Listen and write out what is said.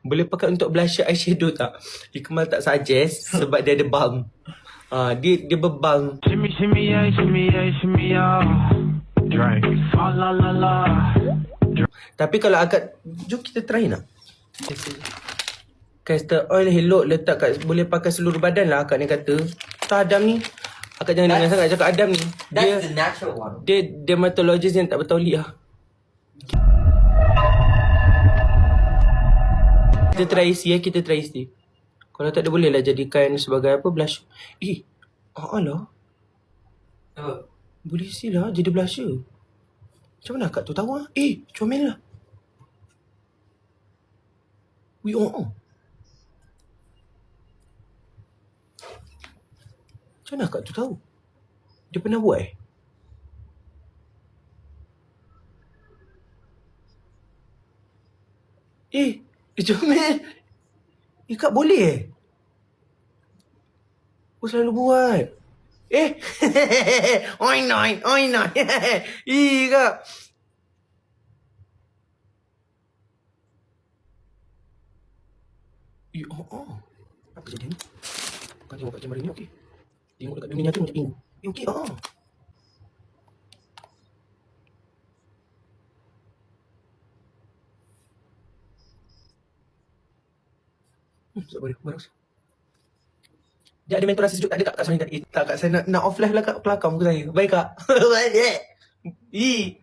Boleh pakai untuk blusher eyeshadow tak? Ikmal tak suggest sebab dia ada balm. Dia berbang. Shimmy, shimmy, yeah, shimmy, yeah, shimmy, yeah. Drink. Fa la la la. Tapi kalau akak, jom kita try nak. Castor oil elok letak kat, boleh pakai seluruh badan lah akak ni kata. Tak Adam ni. Akak jangan dengar sangat cakap Adam ni. That's the natural one. Dia dermatologist yang tak bertauliah. Kita try isi kita try isi. Kalau tak ada boleh lah jadikan sebagai apa blush. Lah. Boleh isi lah jadi blusher. Macam mana akak tu tahu lah? Comel lah. Macam mana akak tu tahu? Dia pernah buat comel. Kak boleh Aku selalu buat. Oi noi. Kak. Apa jadi ni? Bukan tengok kat kamera ni, okey. Tengok dekat dunia nyata macam ni. Okey, Sabar dia, bagus. Dia ada mentorasi sejuk, tak ada Kak Sani tadi. Tak Kak, saya nak off live lah Kak, kelakar muka saya. Baik Kak. Baik.